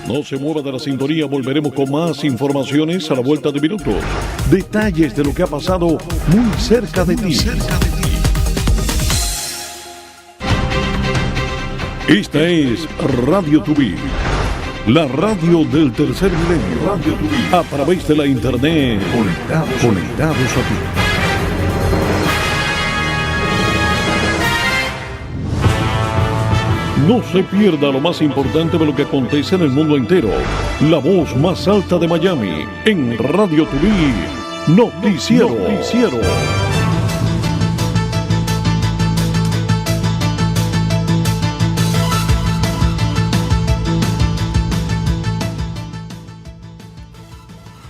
No se mueva de la sintonía, volveremos con más informaciones a la vuelta de minutos. Detalles de lo que ha pasado muy cerca de ti. Esta es Radio Tuví, la radio del tercer milenio. Radio Tuví, a través de la internet, conectados a ti. No se pierda lo más importante de lo que acontece en el mundo entero. La voz más alta de Miami, en Radio Tuví, Noticiero.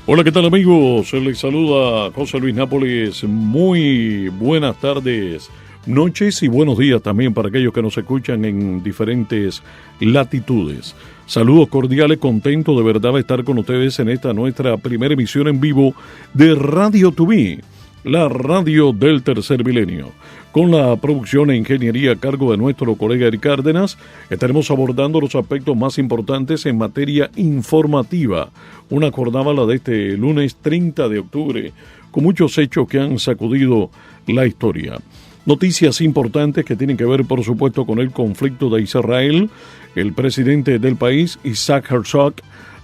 Hola, ¿qué tal, amigos? Les saluda José Luis Nápoles. Muy buenas tardes, noches y buenos días también para aquellos que nos escuchan en diferentes latitudes. Saludos cordiales, contento de verdad de estar con ustedes en esta nuestra primera emisión en vivo de Radio Tuví, la radio del tercer milenio. Con la producción e ingeniería a cargo de nuestro colega Eric Cárdenas, estaremos abordando los aspectos más importantes en materia informativa. Una jornada, la de este lunes 30 de octubre, con muchos hechos que han sacudido la historia. Noticias importantes que tienen que ver, por supuesto, con el conflicto de Israel. El presidente del país, Isaac Herzog,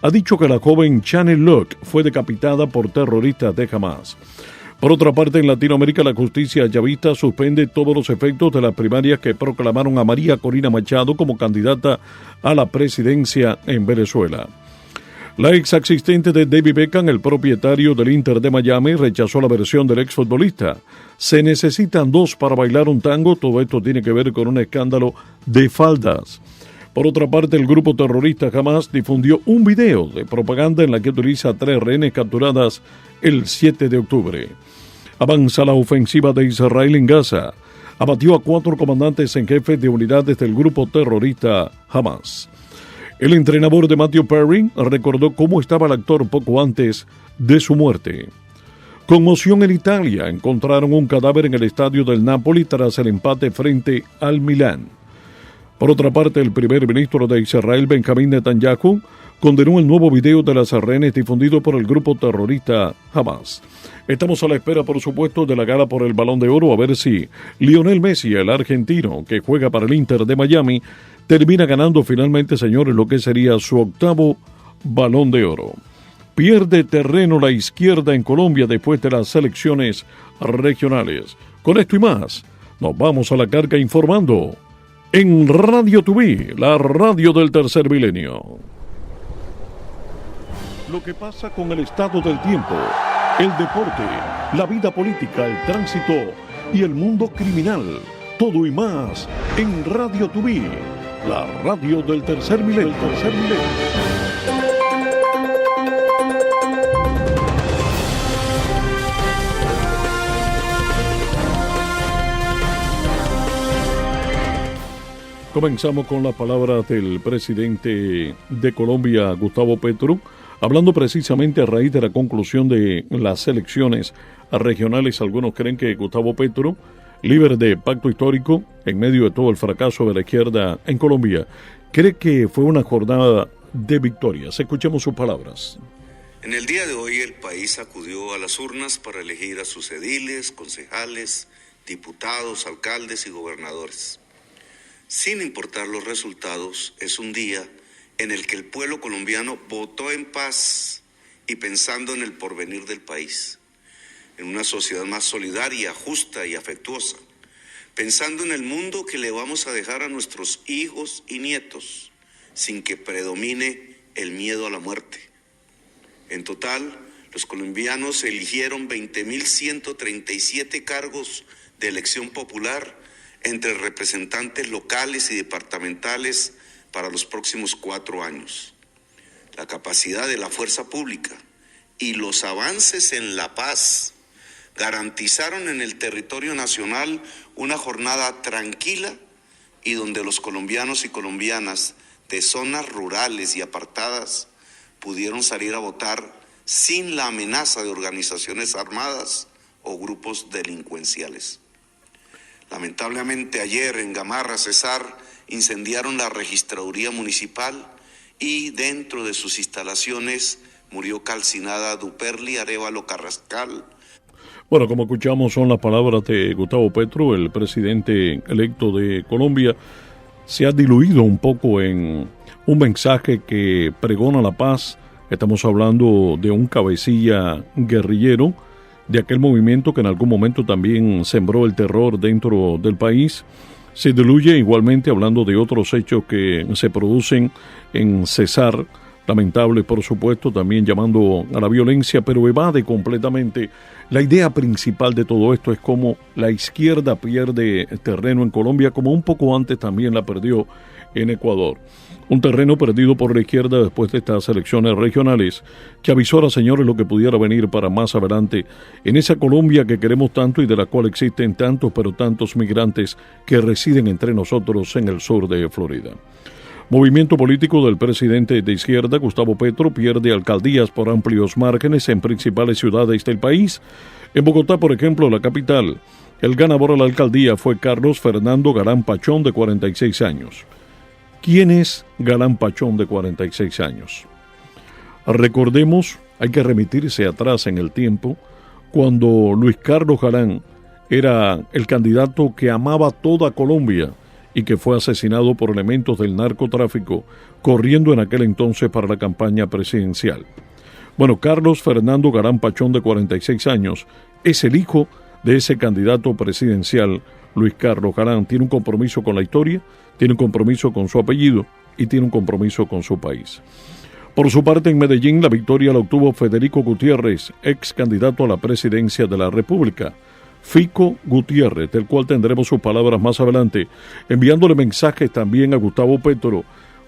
ha dicho que la joven Chanel Locke fue decapitada por terroristas de Hamas. Por otra parte, en Latinoamérica, la justicia chavista suspende todos los efectos de las primarias que proclamaron a María Corina Machado como candidata a la presidencia en Venezuela. La ex asistente de David Beckham, el propietario del Inter de Miami, rechazó la versión del exfutbolista. Se necesitan dos para bailar un tango. Todo esto tiene que ver con un escándalo de faldas. Por otra parte, el grupo terrorista Hamas difundió un video de propaganda en la que utiliza 3 rehenes capturadas el 7 de octubre. Avanza la ofensiva de Israel en Gaza. Abatió a 4 comandantes en jefe de unidades del grupo terrorista Hamas. El entrenador de Matthew Perry recordó cómo estaba el actor poco antes de su muerte. Conmoción en Italia. Encontraron un cadáver en el estadio del Napoli tras el empate frente al Milán. Por otra parte, el primer ministro de Israel, Benjamín Netanyahu, condenó el nuevo video de las rehenes difundido por el grupo terrorista Hamas. Estamos a la espera, por supuesto, de la gala por el Balón de Oro, a ver si Lionel Messi, el argentino que juega para el Inter de Miami, termina ganando finalmente, señores, lo que sería su 8º Balón de Oro. Pierde terreno la izquierda en Colombia después de las elecciones regionales. Con esto y más, nos vamos a la carga informando en Radio Tuví, la radio del tercer milenio. Lo que pasa con el estado del tiempo, el deporte, la vida política, el tránsito y el mundo criminal. Todo y más en Radio Tuví, la radio del tercer milenio. Comenzamos con las palabras del presidente de Colombia, Gustavo Petro, hablando precisamente a raíz de la conclusión de las elecciones regionales. Algunos creen que Gustavo Petro, líder de Pacto Histórico, en medio de todo el fracaso de la izquierda en Colombia, cree que fue una jornada de victorias. Escuchemos sus palabras. En el día de hoy el país acudió a las urnas para elegir a sus ediles, concejales, diputados, alcaldes y gobernadores. Sin importar los resultados, es un día en el que el pueblo colombiano votó en paz y pensando en el porvenir del país, en una sociedad más solidaria, justa y afectuosa, pensando en el mundo que le vamos a dejar a nuestros hijos y nietos, sin que predomine el miedo a la muerte. En total, los colombianos eligieron 20.137 cargos de elección popular entre representantes locales y departamentales para los próximos 4 años. La capacidad de la fuerza pública y los avances en la paz garantizaron en el territorio nacional una jornada tranquila y donde los colombianos y colombianas de zonas rurales y apartadas pudieron salir a votar sin la amenaza de organizaciones armadas o grupos delincuenciales. Lamentablemente ayer en Gamarra, Cesar, incendiaron la registraduría municipal y dentro de sus instalaciones murió calcinada Duperli Arévalo Carrascal. Bueno, como escuchamos, son las palabras de Gustavo Petro, el presidente electo de Colombia. Se ha diluido un poco en un mensaje que pregona la paz. Estamos hablando de un cabecilla guerrillero de aquel movimiento que en algún momento también sembró el terror dentro del país. Se diluye igualmente hablando de otros hechos que se producen en Cesar, lamentable por supuesto, también llamando a la violencia, pero evade completamente. La idea principal de todo esto es cómo la izquierda pierde terreno en Colombia, como un poco antes también la perdió en Ecuador. Un terreno perdido por la izquierda después de estas elecciones regionales que avisora, señores, lo que pudiera venir para más adelante en esa Colombia que queremos tanto y de la cual existen tantos pero tantos migrantes que residen entre nosotros en el sur de Florida. Movimiento político del presidente de izquierda, Gustavo Petro, pierde alcaldías por amplios márgenes en principales ciudades del país. En Bogotá, por ejemplo, la capital, el ganador a la alcaldía fue Carlos Fernando Galán Pachón, de 46 años. ¿Quién es Galán Pachón, de 46 años? Recordemos, hay que remitirse atrás en el tiempo, cuando Luis Carlos Galán era el candidato que amaba toda Colombia y que fue asesinado por elementos del narcotráfico, corriendo en aquel entonces para la campaña presidencial. Bueno, Carlos Fernando Galán Pachón, de 46 años, es el hijo de ese candidato presidencial, Luis Carlos Galán. Tiene un compromiso con la historia, tiene un compromiso con su apellido y tiene un compromiso con su país. Por su parte, en Medellín, la victoria la obtuvo Federico Gutiérrez, ex candidato a la presidencia de la República. Fico Gutiérrez, del cual tendremos sus palabras más adelante, enviándole mensajes también a Gustavo Petro,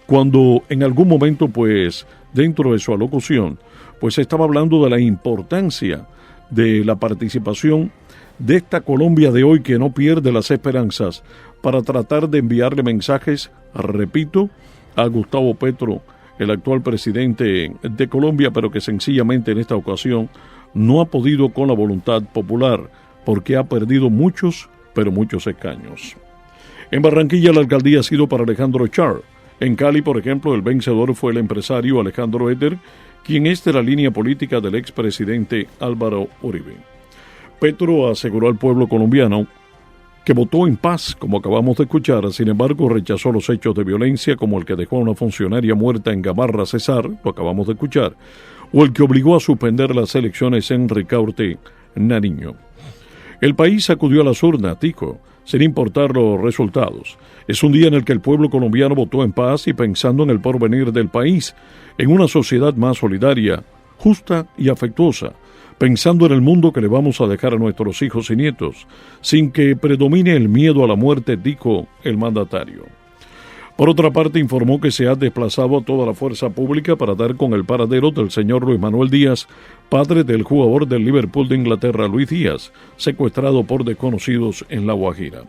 cuando en algún momento, pues, dentro de su alocución, pues estaba hablando de la importancia de la participación de esta Colombia de hoy que no pierde las esperanzas para tratar de enviarle mensajes, repito, a Gustavo Petro, el actual presidente de Colombia, pero que sencillamente en esta ocasión no ha podido con la voluntad popular, porque ha perdido muchos, pero muchos escaños. En Barranquilla la alcaldía ha sido para Alejandro Char. En Cali, por ejemplo, el vencedor fue el empresario Alejandro Eder, quien es de la línea política del expresidente Álvaro Uribe. Petro aseguró al pueblo colombiano que votó en paz, como acabamos de escuchar. Sin embargo, rechazó los hechos de violencia como el que dejó a una funcionaria muerta en Gamarra, Cesar, lo acabamos de escuchar, o el que obligó a suspender las elecciones en Ricaurte, Nariño. El país acudió a las urnas, dijo, sin importar los resultados. Es un día en el que el pueblo colombiano votó en paz y pensando en el porvenir del país, en una sociedad más solidaria, justa y afectuosa, pensando en el mundo que le vamos a dejar a nuestros hijos y nietos, sin que predomine el miedo a la muerte, dijo el mandatario. Por otra parte, informó que se ha desplazado a toda la fuerza pública para dar con el paradero del señor Luis Manuel Díaz, padre del jugador del Liverpool de Inglaterra, Luis Díaz, secuestrado por desconocidos en La Guajira.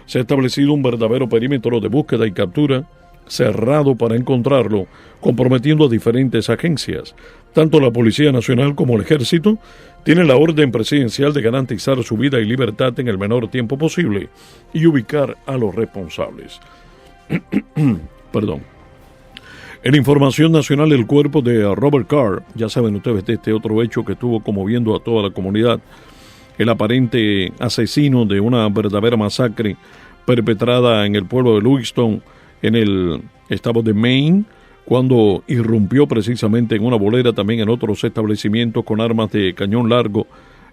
Se ha establecido un verdadero perímetro de búsqueda y captura, cerrado para encontrarlo, comprometiendo a diferentes agencias. Tanto la Policía Nacional como el Ejército tienen la orden presidencial de garantizar su vida y libertad en el menor tiempo posible y ubicar a los responsables. Perdón. En información nacional, el cuerpo de Robert Carr, ya saben ustedes de este otro hecho que estuvo conmoviendo a toda la comunidad, el aparente asesino de una verdadera masacre perpetrada en el pueblo de Lewiston, en el estado de Maine, cuando irrumpió precisamente en una bolera, también en otros establecimientos con armas de cañón largo,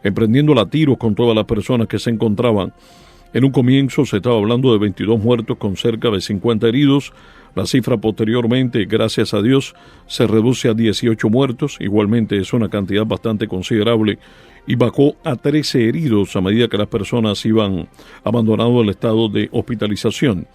emprendiendo a tiros con todas las personas que se encontraban. En un comienzo se estaba hablando de 22 muertos con cerca de 50 heridos. La cifra posteriormente, gracias a Dios, se reduce a 18 muertos. Igualmente es una cantidad bastante considerable y bajó a 13 heridos a medida que las personas iban abandonando el estado de hospitalización.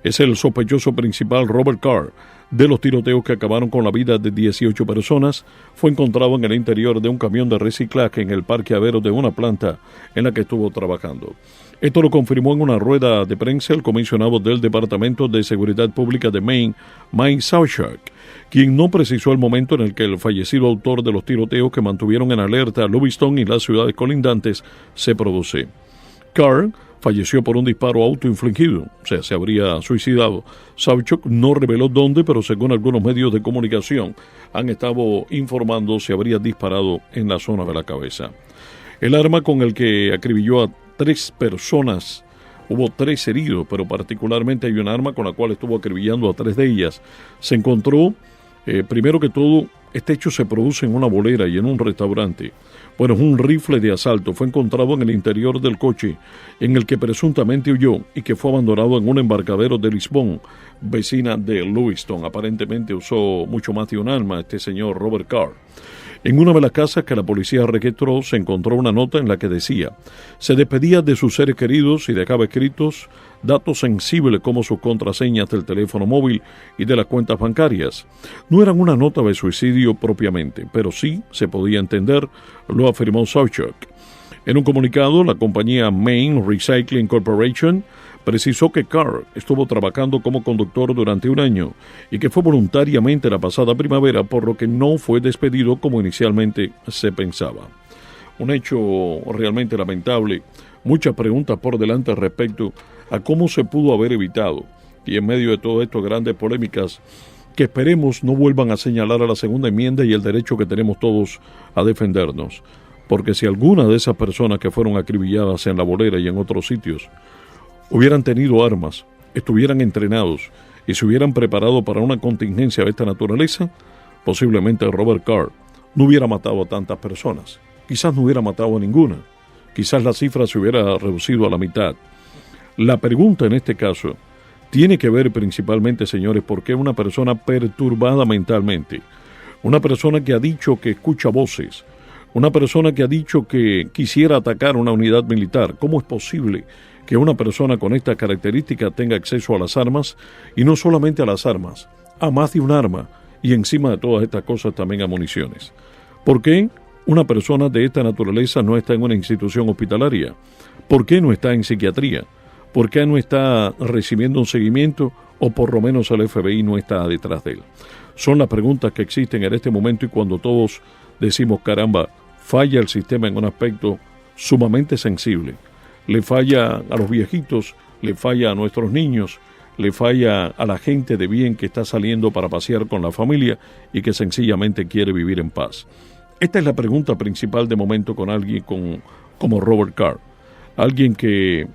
Es el sospechoso principal, Robert Carr, de los tiroteos que acabaron con la vida de 18 personas. Fue encontrado en el interior de un camión de reciclaje en el parqueadero de una planta en la que estuvo trabajando. Esto lo confirmó en una rueda de prensa el comisionado del Departamento de Seguridad Pública de Maine, Mike Sauchak, quien no precisó el momento en el que el fallecido autor de los tiroteos que mantuvieron en alerta a Lewiston y las ciudades colindantes se produce. Carr falleció por un disparo autoinfligido, o sea, se habría suicidado. Savchuk no reveló dónde, pero según algunos medios de comunicación han estado informando, se habría disparado en la zona de la cabeza. El arma con el que acribilló a 3 personas, hubo 3 heridos, pero particularmente hay un arma con la cual estuvo acribillando a 3 de ellas. Se encontró, primero que todo, este hecho se produce en una bolera y en un restaurante. Bueno, es un rifle de asalto, fue encontrado en el interior del coche en el que presuntamente huyó y que fue abandonado en un embarcadero de Lisbon, vecina de Lewiston. Aparentemente usó mucho más de un arma este señor Robert Carr. En una de las casas que la policía registró se encontró una nota en la que decía: se despedía de sus seres queridos y dejaba escritos datos sensibles como sus contraseñas del teléfono móvil y de las cuentas bancarias. No eran una nota de suicidio propiamente, pero sí se podía entender, lo afirmó Savchuk. En un comunicado, la compañía Main Recycling Corporation precisó que Carr estuvo trabajando como conductor durante un año y que fue voluntariamente la pasada primavera, por lo que no fue despedido como inicialmente se pensaba. Un hecho realmente lamentable, muchas preguntas por delante respecto a cómo se pudo haber evitado, y en medio de todo esto grandes polémicas que esperemos no vuelvan a señalar a la segunda enmienda y el derecho que tenemos todos a defendernos, porque si alguna de esas personas que fueron acribilladas en la bolera y en otros sitios hubieran tenido armas, estuvieran entrenados y se hubieran preparado para una contingencia de esta naturaleza, posiblemente Robert Carr no hubiera matado a tantas personas. Quizás no hubiera matado a ninguna. Quizás la cifra se hubiera reducido a la mitad. La pregunta en este caso tiene que ver principalmente, señores, por qué una persona perturbada mentalmente, una persona que ha dicho que escucha voces, una persona que ha dicho que quisiera atacar una unidad militar, ¿cómo es posible que una persona con esta característica tenga acceso a las armas, y no solamente a las armas, a más de un arma, y encima de todas estas cosas también a municiones? ¿Por qué una persona de esta naturaleza no está en una institución hospitalaria? ¿Por qué no está en psiquiatría? ¿Por qué no está recibiendo un seguimiento, o por lo menos el FBI no está detrás de él? Son las preguntas que existen en este momento, y cuando todos decimos, caramba, falla el sistema en un aspecto sumamente sensible. Le falla a los viejitos, le falla a nuestros niños, le falla a la gente de bien que está saliendo para pasear con la familia y que sencillamente quiere vivir en paz. Esta es la pregunta principal de momento con alguien como Robert Carr. Alguien que,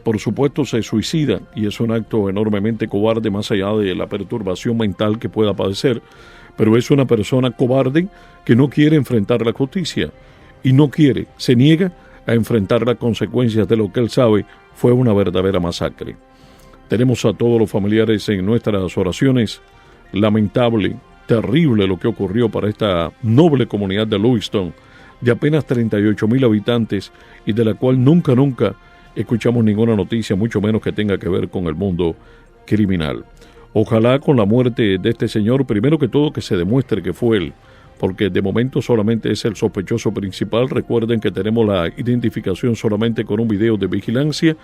por supuesto, se suicida, y es un acto enormemente cobarde más allá de la perturbación mental que pueda padecer, pero es una persona cobarde que no quiere enfrentar la justicia y no quiere, se niega a enfrentar las consecuencias de lo que él sabe fue una verdadera masacre. Tenemos a todos los familiares en nuestras oraciones. Lamentable, terrible lo que ocurrió para esta noble comunidad de Lewiston, de apenas 38,000 habitantes, y de la cual nunca escuchamos ninguna noticia, mucho menos que tenga que ver con el mundo criminal. Ojalá con la muerte de este señor, primero que todo, que se demuestre que fue él, porque de momento solamente es el sospechoso principal. Recuerden que tenemos la identificación solamente con un video de vigilancia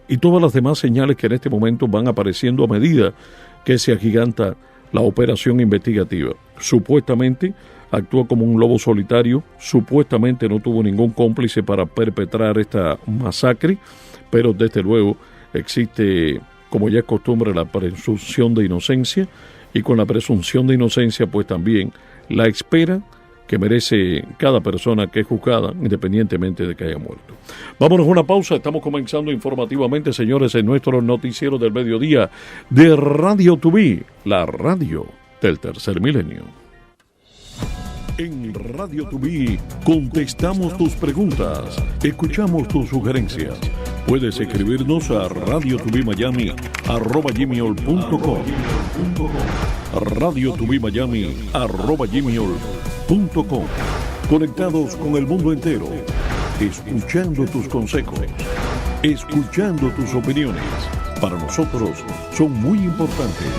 y todas las demás señales que en este momento van apareciendo a medida que se agiganta la operación investigativa. Supuestamente actuó como un lobo solitario, supuestamente no tuvo ningún cómplice para perpetrar esta masacre, pero desde luego existe, como ya es costumbre, la presunción de inocencia, y con la presunción de inocencia pues también la espera que merece cada persona que es juzgada, independientemente de que haya muerto. Vámonos a una pausa, estamos comenzando informativamente, señores, en nuestro noticiero del mediodía de Radio Tubí, la radio del tercer milenio. En Radio Tubí contestamos tus preguntas, escuchamos tus sugerencias. Puedes escribirnos a radiotubimayami@gmail.com, radiotubimayami@gmail.com. Conectados con el mundo entero, escuchando tus consejos, escuchando tus opiniones. Para nosotros son muy importantes.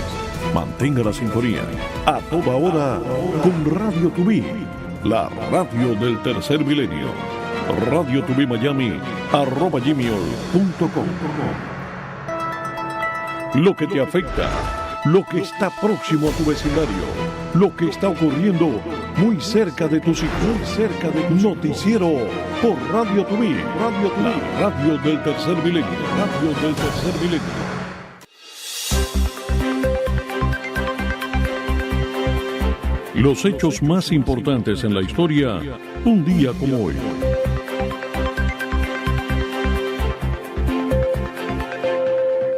Mantenga la sintonía a toda hora con Radio Tubí, la radio del tercer milenio. radiotubimayami@gmail.com. Lo que te afecta, lo que está próximo a tu vecindario, lo que está ocurriendo muy cerca de tus hijos, muy cerca de tu noticiero por Radio Tubí, la radio del tercer milenio, radio del tercer milenio. Los hechos más importantes en la historia, un día como hoy.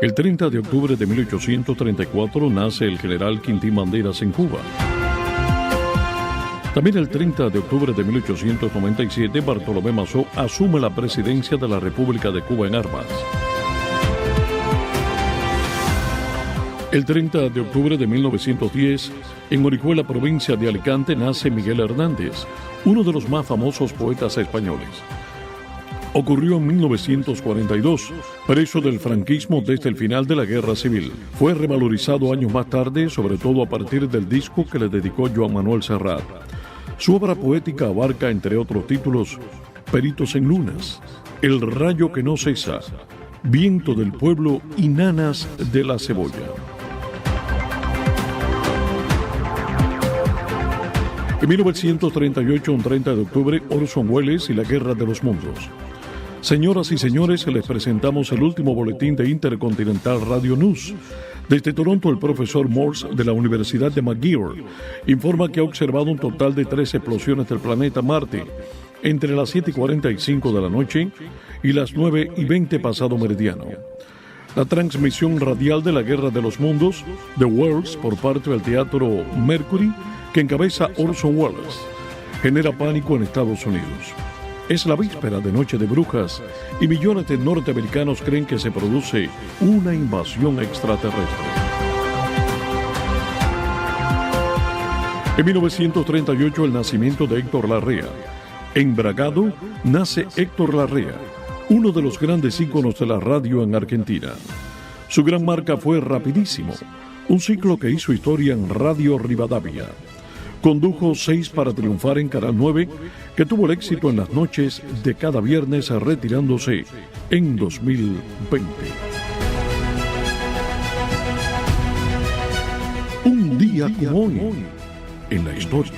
El 30 de octubre de 1834 nace el general Quintín Banderas en Cuba. También el 30 de octubre de 1897, Bartolomé Mazó asume la presidencia de la República de Cuba en armas. El 30 de octubre de 1910, en Orihuela, provincia de Alicante, nace Miguel Hernández, uno de los más famosos poetas españoles. Ocurrió en 1942, preso del franquismo desde el final de la Guerra Civil. Fue revalorizado años más tarde, sobre todo a partir del disco que le dedicó Joan Manuel Serrat. Su obra poética abarca, entre otros títulos, Peritos en Lunas, El rayo que no cesa, Viento del pueblo y Nanas de la cebolla. En 1938, un 30 de octubre, Orson Welles y la Guerra de los Mundos. Señoras y señores, les presentamos el último boletín de Intercontinental Radio News. Desde Toronto, el profesor Morse de la Universidad de McGill informa que ha observado un total de 3 explosiones del planeta Marte entre las 7:45 de la noche y las 9:20 pasado meridiano. La transmisión radial de la Guerra de los Mundos, The Worlds, por parte del Teatro Mercury, que encabeza Orson Welles, genera pánico en Estados Unidos. Es la víspera de Noche de Brujas y millones de norteamericanos creen que se produce una invasión extraterrestre. En 1938, el nacimiento de Héctor Larrea. En Bragado nace Héctor Larrea, uno de los grandes íconos de la radio en Argentina. Su gran marca fue Rapidísimo, un ciclo que hizo historia en Radio Rivadavia. Condujo 6 para triunfar en Canal 9, que tuvo el éxito en las noches de cada viernes, retirándose en 2020. Un día como hoy, en la historia.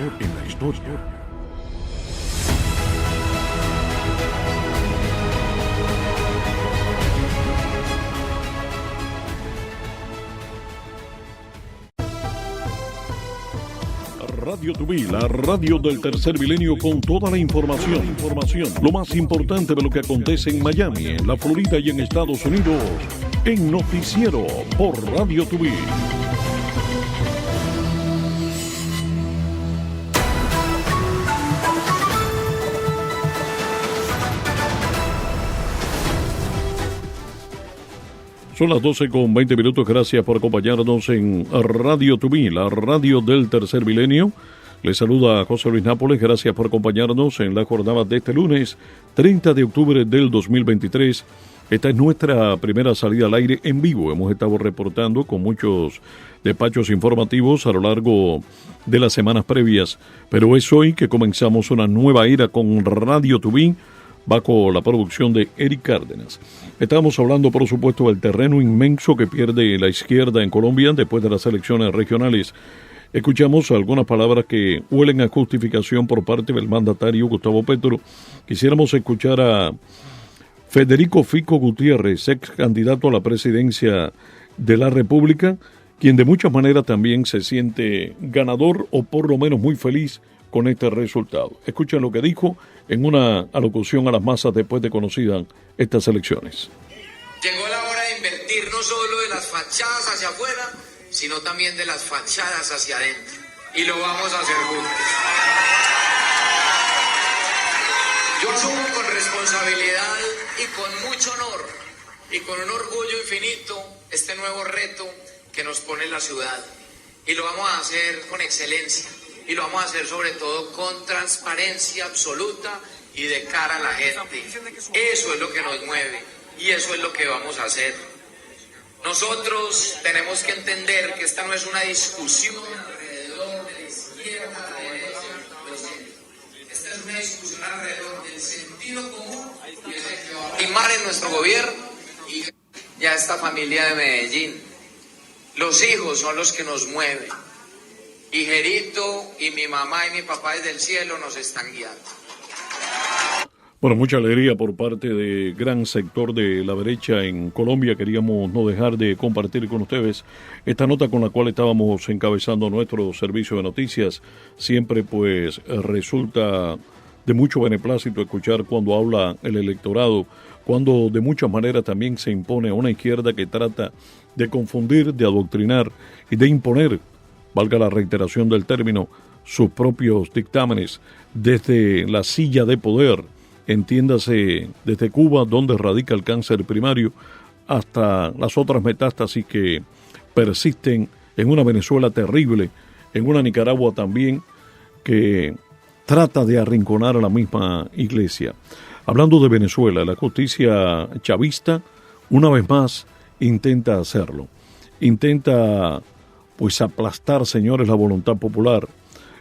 Radio Tubí, la radio del tercer milenio, con toda la información. Lo más importante de lo que acontece en Miami, en la Florida y en Estados Unidos, en Noticiero por Radio Tubí. Son las 12:20. Gracias por acompañarnos en Radio Tubí, la radio del tercer milenio. Les saluda José Luis Nápoles. Gracias por acompañarnos en la jornada de este lunes, 30 de octubre del 2023. Esta es nuestra primera salida al aire en vivo. Hemos estado reportando con muchos despachos informativos a lo largo de las semanas previas, pero es hoy que comenzamos una nueva era con Radio Tubí, bajo la producción de Eric Cárdenas. Estamos hablando, por supuesto, del terreno inmenso que pierde la izquierda en Colombia después de las elecciones regionales. Escuchamos algunas palabras que huelen a justificación por parte del mandatario Gustavo Petro. Quisiéramos escuchar a Federico Fico Gutiérrez, ex candidato a la presidencia de la República, quien de muchas maneras también se siente ganador o por lo menos muy feliz con este resultado. Escuchen lo que dijo en una alocución a las masas después de conocidas estas elecciones. Llegó la hora de invertir no solo de las fachadas hacia afuera, sino también de las fachadas hacia adentro. Y lo vamos a hacer juntos. Yo asumo con responsabilidad y con mucho honor y con un orgullo infinito este nuevo reto que nos pone la ciudad. Y lo vamos a hacer con excelencia. Y lo vamos a hacer sobre todo con transparencia absoluta y de cara a la gente. Eso es lo que nos mueve y eso es lo que vamos a hacer. Nosotros tenemos que entender que esta no es una discusión alrededor de la izquierda, la derecha, los centros. Esta es una discusión alrededor del sentido común y es el que va a primar en nuestro gobierno y a esta familia de Medellín. Los hijos son los que nos mueven. Y Jerito y mi mamá y mi papá desde el cielo nos están guiando. Bueno, mucha alegría por parte de gran sector de la derecha en Colombia. Queríamos no dejar de compartir con ustedes esta nota con la cual estábamos encabezando nuestro servicio de noticias. Siempre pues resulta de mucho beneplácito escuchar cuando habla el electorado, cuando de muchas maneras también se impone a una izquierda que trata de confundir, de adoctrinar y de imponer, valga la reiteración del término, sus propios dictámenes desde la silla de poder. Entiéndase desde Cuba, donde radica el cáncer primario, hasta las otras metástasis que persisten en una Venezuela terrible, en una Nicaragua también que trata de arrinconar a la misma iglesia. Hablando de Venezuela, la justicia chavista una vez más intenta hacerlo. Intenta pues aplastar, señores, la voluntad popular.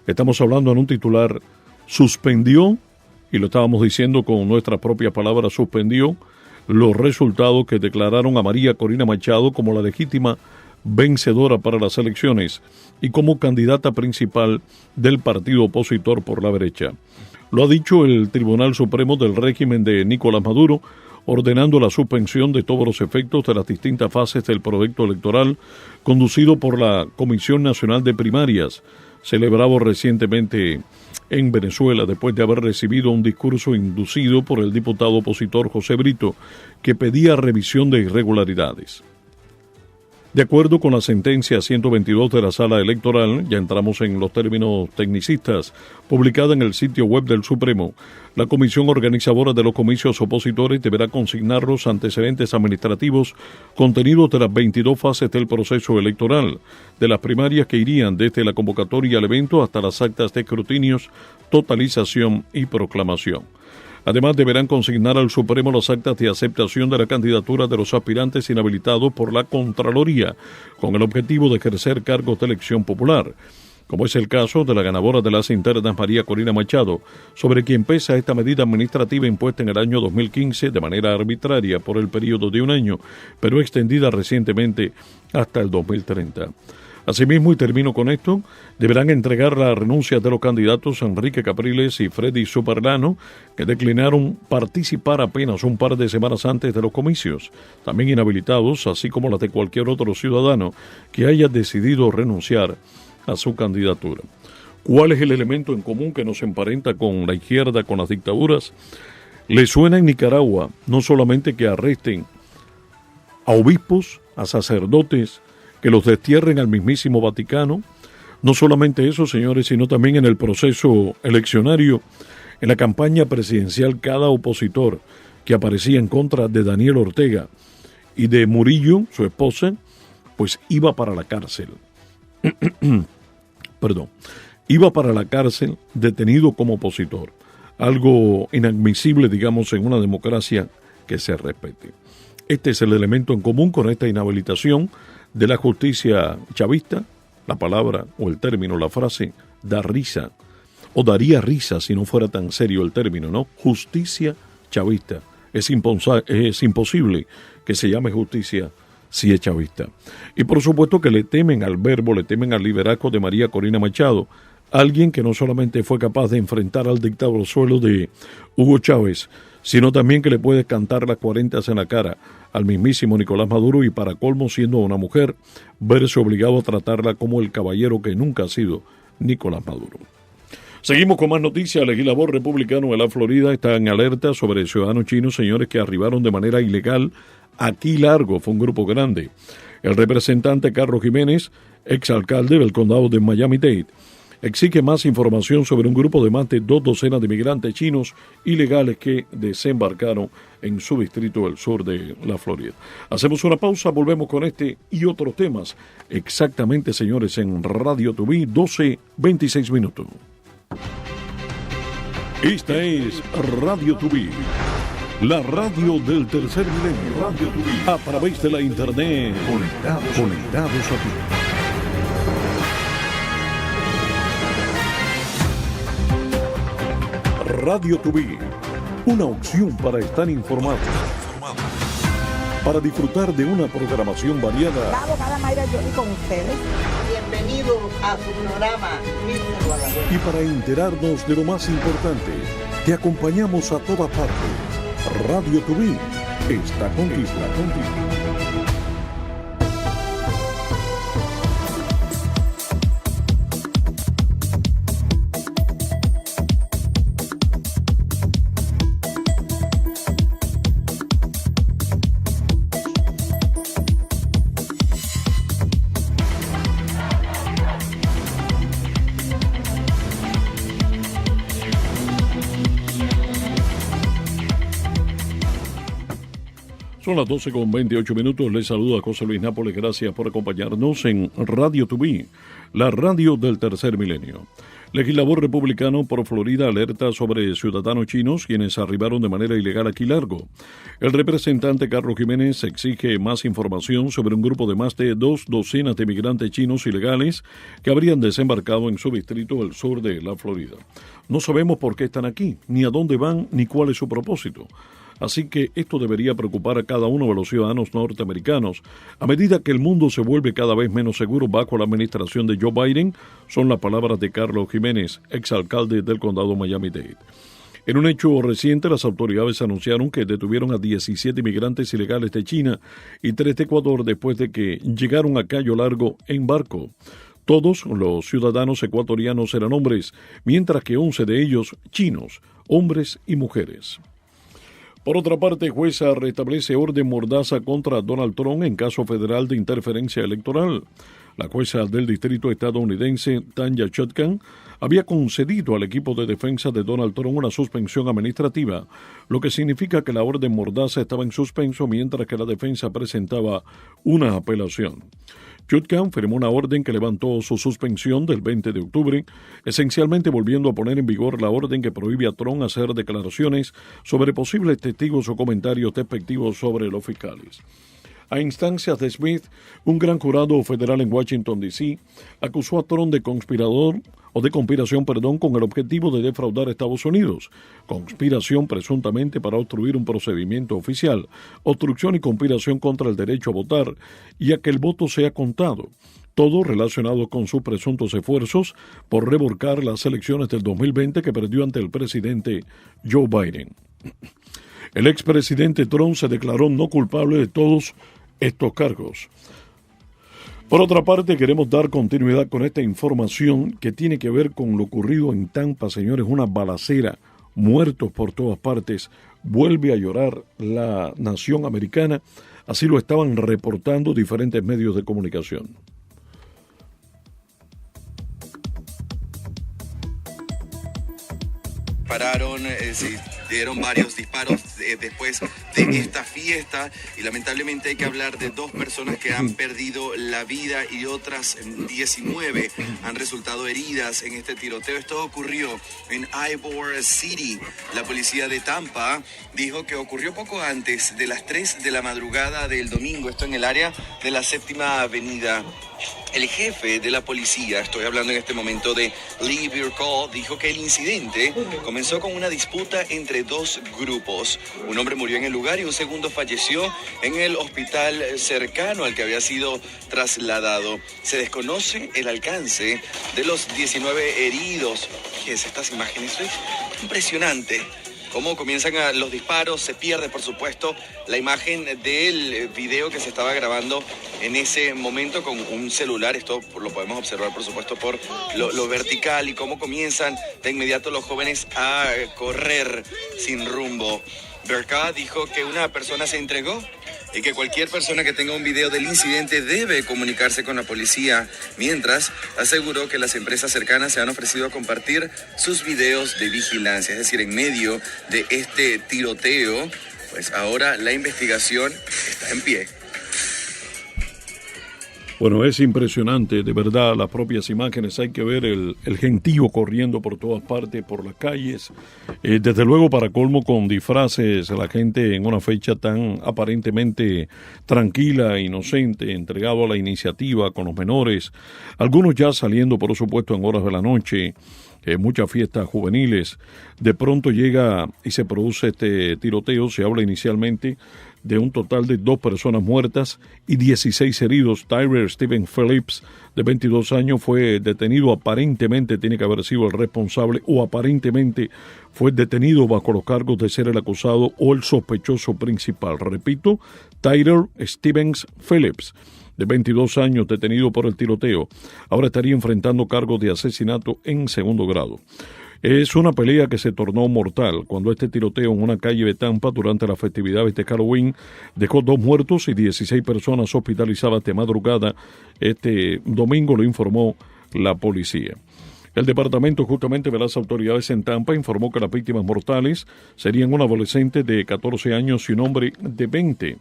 Estamos hablando en un titular, suspendió, y lo estábamos diciendo con nuestras propias palabras, suspendió los resultados que declararon a María Corina Machado como la legítima vencedora para las elecciones y como candidata principal del partido opositor por la derecha. Lo ha dicho el Tribunal Supremo del régimen de Nicolás Maduro, ordenando la suspensión de todos los efectos de las distintas fases del proyecto electoral conducido por la Comisión Nacional de Primarias, celebrado recientemente en Venezuela después de haber recibido un discurso inducido por el diputado opositor José Brito, que pedía revisión de irregularidades. De acuerdo con la sentencia 122 de la Sala Electoral, ya entramos en los términos tecnicistas, publicada en el sitio web del Supremo, la comisión organizadora de los comicios opositores deberá consignar los antecedentes administrativos contenidos de las 22 fases del proceso electoral, de las primarias que irían desde la convocatoria al evento hasta las actas de escrutinios, totalización y proclamación. Además, deberán consignar al Supremo las actas de aceptación de la candidatura de los aspirantes inhabilitados por la Contraloría, con el objetivo de ejercer cargos de elección popular, como es el caso de la ganadora de las internas María Corina Machado, sobre quien pesa esta medida administrativa impuesta en el año 2015 de manera arbitraria por el periodo de un año, pero extendida recientemente hasta el 2030. Asimismo, y termino con esto, deberán entregar la renuncia de los candidatos Enrique Capriles y Freddy Superlano, que declinaron participar apenas un par de semanas antes de los comicios, también inhabilitados, así como las de cualquier otro ciudadano que haya decidido renunciar a su candidatura. ¿Cuál es el elemento en común que nos emparenta con la izquierda, con las dictaduras? Le suena en Nicaragua no solamente que arresten a obispos, a sacerdotes, que los destierren al mismísimo Vaticano. No solamente eso, señores, sino también en el proceso eleccionario, en la campaña presidencial, cada opositor que aparecía en contra de Daniel Ortega y de Murillo, su esposa, pues iba para la cárcel. Iba para la cárcel detenido como opositor. Algo inadmisible, digamos, en una democracia que se respete. Este es el elemento en común con esta inhabilitación de la justicia chavista. La palabra o el término, la frase, da risa, o daría risa si no fuera tan serio el término, ¿no? Justicia chavista. Es imposible que se llame justicia si es chavista. Y por supuesto que le temen al verbo, le temen al liderazgo de María Corina Machado, alguien que no solamente fue capaz de enfrentar al dictador suelo de Hugo Chávez, sino también que le puede cantar las 40 en la cara al mismísimo Nicolás Maduro y, para colmo, siendo una mujer, verse obligado a tratarla como el caballero que nunca ha sido Nicolás Maduro. Seguimos con más noticias. El legislador republicano de la Florida está en alerta sobre ciudadanos chinos, señores, que arribaron de manera ilegal a Key Largo. Fue un grupo grande. El representante Carlos Jiménez, exalcalde del condado de Miami-Dade, exige más información sobre un grupo de más de 2 docenas de migrantes chinos ilegales que desembarcaron en su distrito del sur de la Florida. Hacemos una pausa, volvemos con este y otros temas. Exactamente, señores, en Radio Tubí, 12:26 minutos. Esta es Radio Tubí, la radio del tercer milenio. Radio Tubí, a través de la internet, conectados a ti. Radio Tubí, una opción para estar informado. para disfrutar de una programación variada. La abogada Mayra Jolie con ustedes. Bienvenidos a su programa Mr. Guadalupe. Y para enterarnos de lo más importante, te acompañamos a todas partes. Radio Tubí está contigo. Son las 12:28. Les saluda José Luis Nápoles. Gracias por acompañarnos en Radio Tubí, la radio del tercer milenio. Legislador republicano por Florida alerta sobre ciudadanos chinos quienes arribaron de manera ilegal a Key Largo. El representante Carlos Jiménez exige más información sobre un grupo de más de 2 docenas de migrantes chinos ilegales que habrían desembarcado en su distrito del sur de la Florida. No sabemos por qué están aquí, ni a dónde van, ni cuál es su propósito. Así que esto debería preocupar a cada uno de los ciudadanos norteamericanos. A medida que el mundo se vuelve cada vez menos seguro bajo la administración de Joe Biden, son las palabras de Carlos Jiménez, exalcalde del condado Miami-Dade. En un hecho reciente, las autoridades anunciaron que detuvieron a 17 inmigrantes ilegales de China y 3 de Ecuador después de que llegaron a Cayo Largo en barco. Todos los ciudadanos ecuatorianos eran hombres, mientras que 11 de ellos chinos, hombres y mujeres. Por otra parte, jueza restablece orden mordaza contra Donald Trump en caso federal de interferencia electoral. La jueza del distrito estadounidense, Tanya Chutkan, había concedido al equipo de defensa de Donald Trump una suspensión administrativa, lo que significa que la orden mordaza estaba en suspenso mientras que la defensa presentaba una apelación. Chutkan firmó una orden que levantó su suspensión del 20 de octubre, esencialmente volviendo a poner en vigor la orden que prohíbe a Trump hacer declaraciones sobre posibles testigos o comentarios despectivos sobre los fiscales. A instancias de Smith, un gran jurado federal en Washington, D.C., acusó a Trump de conspiración con el objetivo de defraudar a Estados Unidos, conspiración presuntamente para obstruir un procedimiento oficial, obstrucción y conspiración contra el derecho a votar y a que el voto sea contado, todo relacionado con sus presuntos esfuerzos por revocar las elecciones del 2020 que perdió ante el presidente Joe Biden. El expresidente Trump se declaró no culpable de todos estos cargos. Por otra parte, queremos dar continuidad con esta información que tiene que ver con lo ocurrido en Tampa, señores, una balacera, muertos por todas partes, vuelve a llorar la nación americana, así lo estaban reportando diferentes medios de comunicación. Se dieron varios disparos después de esta fiesta y lamentablemente hay que hablar de 2 personas que han perdido la vida y otras 19 han resultado heridas en este tiroteo. Esto ocurrió en Ybor City. La policía de Tampa dijo que ocurrió poco antes de las 3 de la madrugada del domingo, esto en el área de la 7ª Avenida. El jefe de la policía, estoy hablando en este momento de Lee Birkall, dijo que el incidente comenzó con una disputa entre 2 grupos. Un hombre murió en el lugar y un segundo falleció en el hospital cercano al que había sido trasladado. Se desconoce el alcance de los 19 heridos. Fíjense estas imágenes, esto es impresionante. Cómo comienzan los disparos, se pierde por supuesto la imagen del video que se estaba grabando en ese momento con un celular. Esto lo podemos observar por supuesto por lo vertical y cómo comienzan de inmediato los jóvenes a correr sin rumbo. Berka dijo que una persona se entregó y que cualquier persona que tenga un video del incidente debe comunicarse con la policía, mientras aseguró que las empresas cercanas se han ofrecido a compartir sus videos de vigilancia. Es decir, en medio de este tiroteo, pues ahora la investigación está en pie. Bueno, es impresionante, de verdad, las propias imágenes. Hay que ver el gentío corriendo por todas partes, por las calles. Desde luego, para colmo, con disfraces, la gente en una fecha tan aparentemente tranquila, inocente, entregado a la iniciativa con los menores. Algunos ya saliendo, por supuesto, en horas de la noche. muchas fiestas juveniles. De pronto llega y se produce este tiroteo. Se habla inicialmente de un total de 2 personas muertas y 16 heridos. Tyrell Stephen Phillips, de 22 años, fue detenido. Aparentemente tiene que haber sido el responsable, o aparentemente fue detenido bajo los cargos de ser el acusado o el sospechoso principal. Repito, Tyrell Stephen Phillips, de 22 años, detenido por el tiroteo. Ahora estaría enfrentando cargos de asesinato en segundo grado. Es una pelea que se tornó mortal cuando este tiroteo en una calle de Tampa durante las festividades de Halloween dejó 2 muertos y 16 personas hospitalizadas de madrugada. Este domingo lo informó la policía. El departamento justamente de las autoridades en Tampa informó que las víctimas mortales serían un adolescente de 14 años y un hombre de 20.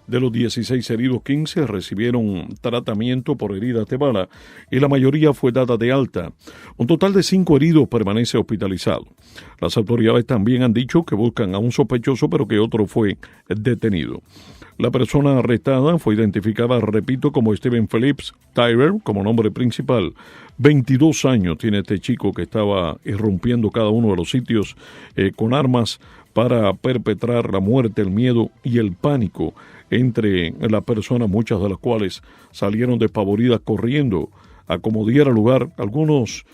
De los 16 heridos, 15 recibieron tratamiento por heridas de bala y la mayoría fue dada de alta. Un total de 5 heridos permanece hospitalizado. Las autoridades también han dicho que buscan a un sospechoso, pero que otro fue detenido. La persona arrestada fue identificada, repito, como Stephen Phillips Tyrell, como nombre principal. 22 años tiene este chico que estaba irrumpiendo cada uno de los sitios con armas para perpetrar la muerte, el miedo y el pánico entre las personas, muchas de las cuales salieron despavoridas corriendo a como diera lugar, algunos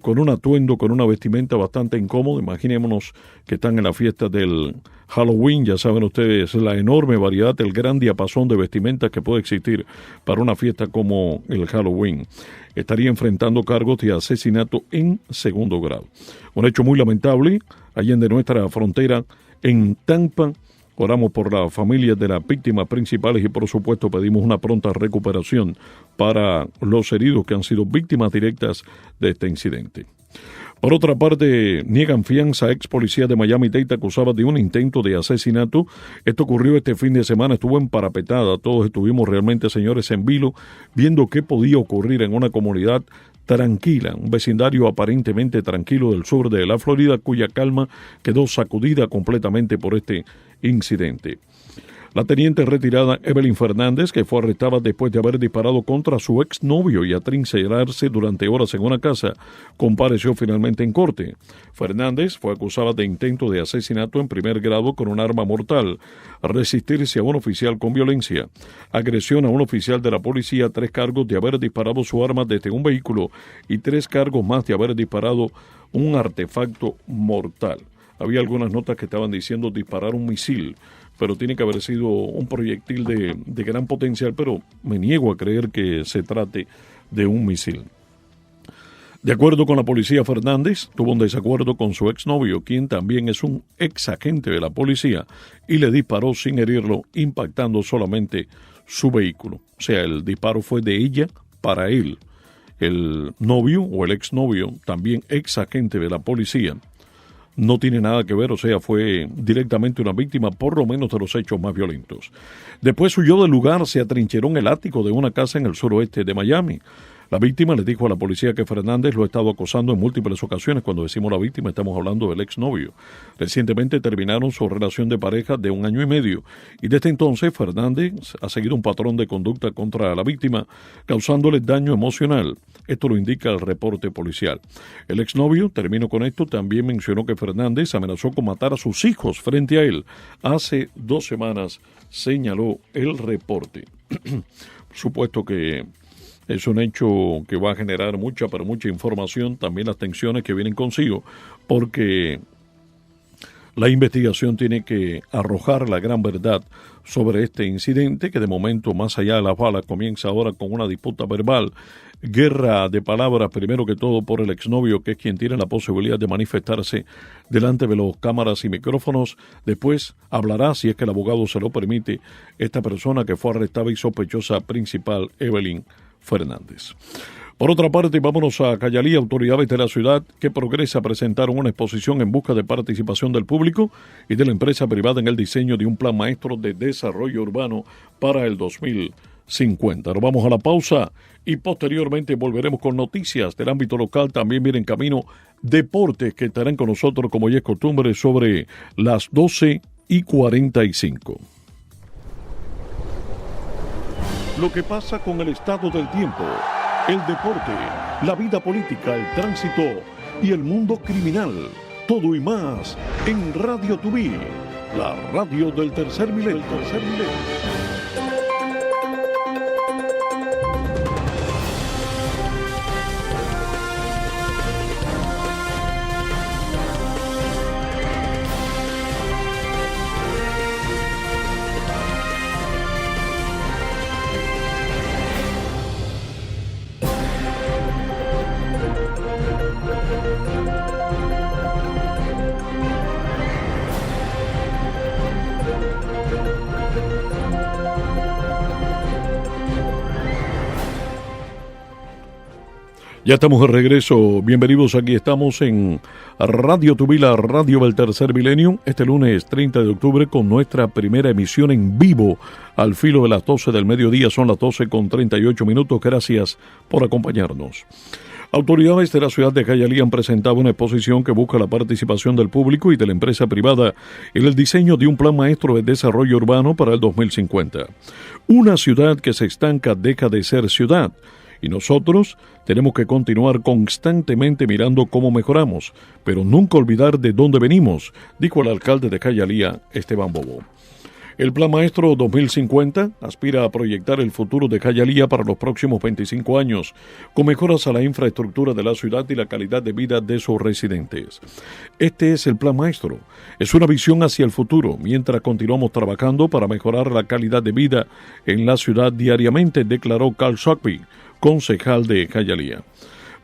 con un atuendo, con una vestimenta bastante incómoda. Imaginémonos que están en la fiesta del Halloween. Ya saben ustedes la enorme variedad, el gran diapasón de vestimentas que puede existir para una fiesta como el Halloween. Estaría enfrentando cargos de asesinato en segundo grado. Un hecho muy lamentable allá en nuestra frontera en Tampa. Oramos por las familias de las víctimas principales y por supuesto pedimos una pronta recuperación para los heridos que han sido víctimas directas de este incidente. Por otra parte, niegan fianza a ex policía de Miami-Dade acusada de un intento de asesinato. Esto ocurrió este fin de semana, estuvo emparapetada. Todos estuvimos realmente, señores, en vilo, viendo qué podía ocurrir en una comunidad tranquila, un vecindario aparentemente tranquilo del sur de la Florida, cuya calma quedó sacudida completamente por este incidente. La teniente retirada Evelyn Fernández, que fue arrestada después de haber disparado contra su exnovio y atrincherarse durante horas en una casa, compareció finalmente en corte. Fernández fue acusada de intento de asesinato en primer grado con un arma mortal, resistirse a un oficial con violencia, agresión a un oficial de la policía, 3 cargos de haber disparado su arma desde un vehículo y 3 cargos más de haber disparado un artefacto mortal. Había algunas notas que estaban diciendo disparar un misil, pero tiene que haber sido un proyectil de gran potencial, pero me niego a creer que se trate de un misil. De acuerdo con la policía, Fernández tuvo un desacuerdo con su exnovio, quien también es un ex agente de la policía, y le disparó sin herirlo, impactando solamente su vehículo. O sea, el disparo fue de ella para él. El novio o el exnovio, también ex agente de la policía, no tiene nada que ver, o sea, fue directamente una víctima, por lo menos, de los hechos más violentos. Después huyó del lugar, se atrincheró en el ático de una casa en el suroeste de Miami. La víctima le dijo a la policía que Fernández lo ha estado acosando en múltiples ocasiones. Cuando decimos la víctima, estamos hablando del exnovio. Recientemente terminaron su relación de pareja de 1 año y medio, y desde entonces Fernández ha seguido un patrón de conducta contra la víctima, causándole daño emocional. Esto lo indica el reporte policial. El exnovio, termino con esto, también mencionó que Fernández amenazó con matar a sus hijos frente a él. Hace 2 semanas, señaló el reporte. Por supuesto que es un hecho que va a generar mucha información, también las tensiones que vienen consigo, porque la investigación tiene que arrojar la gran verdad sobre este incidente, que de momento, más allá de las balas, comienza ahora con una disputa verbal, guerra de palabras, primero que todo por el exnovio, que es quien tiene la posibilidad de manifestarse delante de las cámaras y micrófonos. Después hablará, si es que el abogado se lo permite, esta persona que fue arrestada y sospechosa principal, Evelyn Fernández. Por otra parte, vámonos a Cayalí. Autoridades de la ciudad que progresa presentaron una exposición en busca de participación del público y de la empresa privada en el diseño de un plan maestro de desarrollo urbano para el 2050. Nos vamos a la pausa y posteriormente volveremos con noticias del ámbito local. También viene en camino deportes que estarán con nosotros, como ya es costumbre, sobre las 12:45. Lo que pasa con el estado del tiempo, el deporte, la vida política, el tránsito y el mundo criminal. Todo y más en Radio Tubí, la radio del tercer milenio. Ya estamos de regreso, bienvenidos, aquí estamos en Radio Tubí, la radio del tercer milenio, este lunes 30 de octubre con nuestra primera emisión en vivo al filo de las 12 del mediodía, son las 12:38, gracias por acompañarnos. Autoridades de la ciudad de Jayalía han presentado una exposición que busca la participación del público y de la empresa privada en el diseño de un plan maestro de desarrollo urbano para el 2050. Una ciudad que se estanca deja de ser ciudad. Y nosotros tenemos que continuar constantemente mirando cómo mejoramos, pero nunca olvidar de dónde venimos, dijo el alcalde de Jayalía, Esteban Bobo. El Plan Maestro 2050 aspira a proyectar el futuro de Jayalía para los próximos 25 años, con mejoras a la infraestructura de la ciudad y la calidad de vida de sus residentes. Este es el Plan Maestro. Es una visión hacia el futuro, mientras continuamos trabajando para mejorar la calidad de vida en la ciudad diariamente, declaró Carl Sockby, concejal de Jayalía.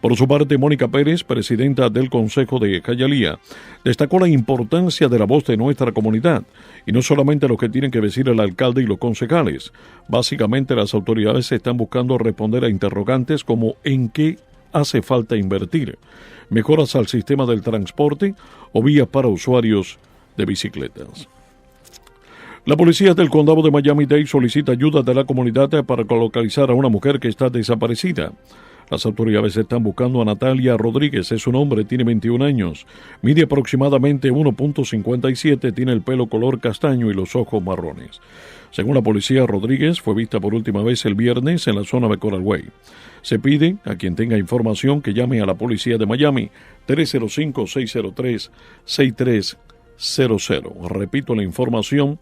Por su parte, Mónica Pérez, presidenta del Consejo de Jayalía, destacó la importancia de la voz de nuestra comunidad, y no solamente lo que tienen que decir el alcalde y los concejales. Básicamente, las autoridades están buscando responder a interrogantes como ¿en qué hace falta invertir? ¿Mejoras al sistema del transporte o vías para usuarios de bicicletas? La policía del condado de Miami-Dade solicita ayuda de la comunidad para localizar a una mujer que está desaparecida. Las autoridades están buscando a Natalia Rodríguez, es su nombre, tiene 21 años, mide aproximadamente 1.57, tiene el pelo color castaño y los ojos marrones. Según la policía, Rodríguez fue vista por última vez el viernes en la zona de Coral Way. Se pide a quien tenga información que llame a la policía de Miami, 305-603-6300. Repito la información,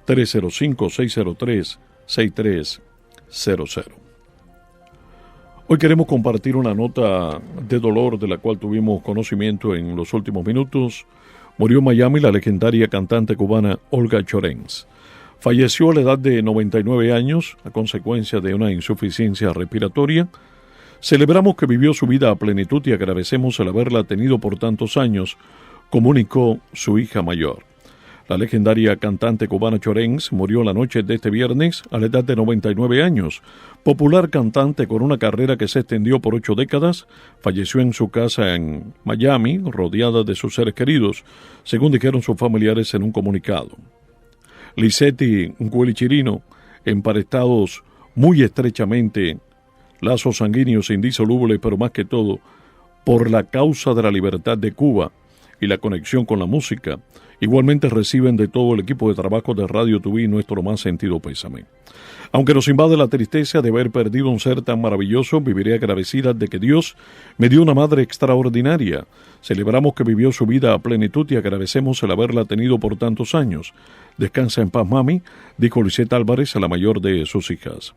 305-603-6300. Hoy queremos compartir una nota de dolor de la cual tuvimos conocimiento en los últimos minutos. Murió en Miami la legendaria cantante cubana Olga Llorens. Falleció a la edad de 99 años a consecuencia de una insuficiencia respiratoria. Celebramos que vivió su vida a plenitud y agradecemos el haberla tenido por tantos años, comunicó su hija mayor. La legendaria cantante cubana Llorens murió la noche de este viernes a la edad de 99 años. Popular cantante con una carrera que se extendió por 8 décadas, falleció en su casa en Miami, rodeada de sus seres queridos, según dijeron sus familiares en un comunicado. Lisette y Willy Chirino, emparentados muy estrechamente, lazos sanguíneos indisolubles, pero más que todo, por la causa de la libertad de Cuba y la conexión con la música, igualmente reciben de todo el equipo de trabajo de Radio Tubí nuestro más sentido pésame. Aunque nos invade la tristeza de haber perdido un ser tan maravilloso, viviré agradecida de que Dios me dio una madre extraordinaria. Celebramos que vivió su vida a plenitud y agradecemos el haberla tenido por tantos años. Descansa en paz, mami, dijo Lisette Álvarez, a la mayor de sus hijas.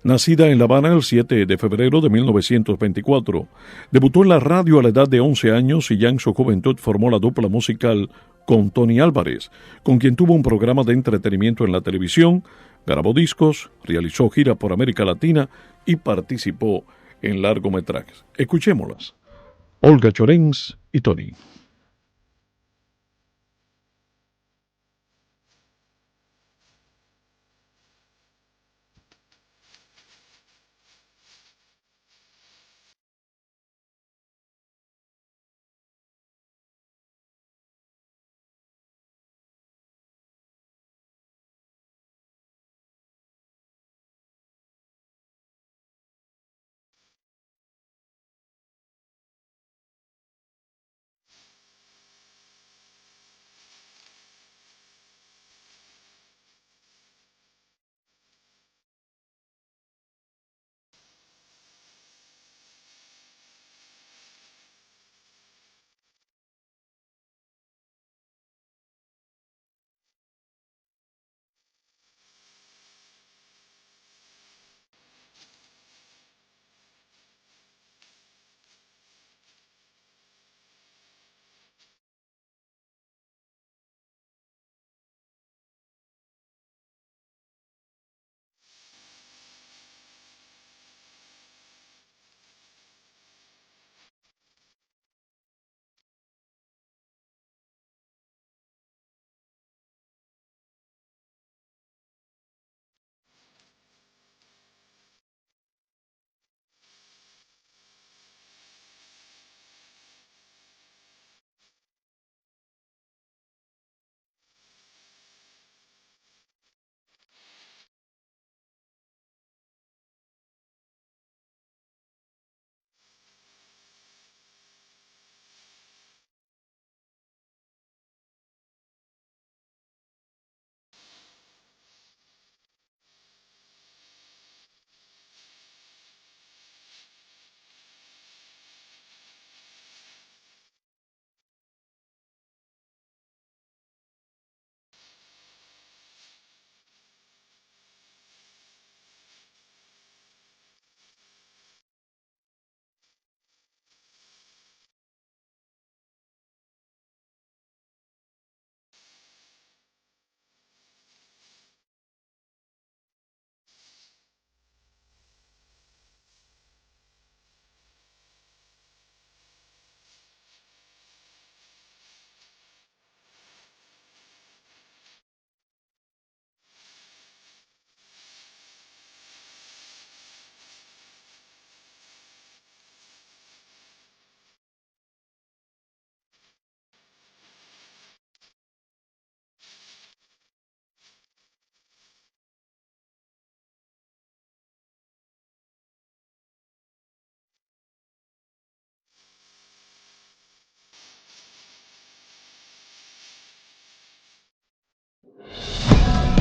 Nacida en La Habana el 7 de febrero de 1924, debutó en la radio a la edad de 11 años y ya en su juventud formó la dupla musical con Tony Álvarez, con quien tuvo un programa de entretenimiento en la televisión, grabó discos, realizó gira por América Latina y participó en largometrajes. Escuchémoslas. Olga Llorens y Tony.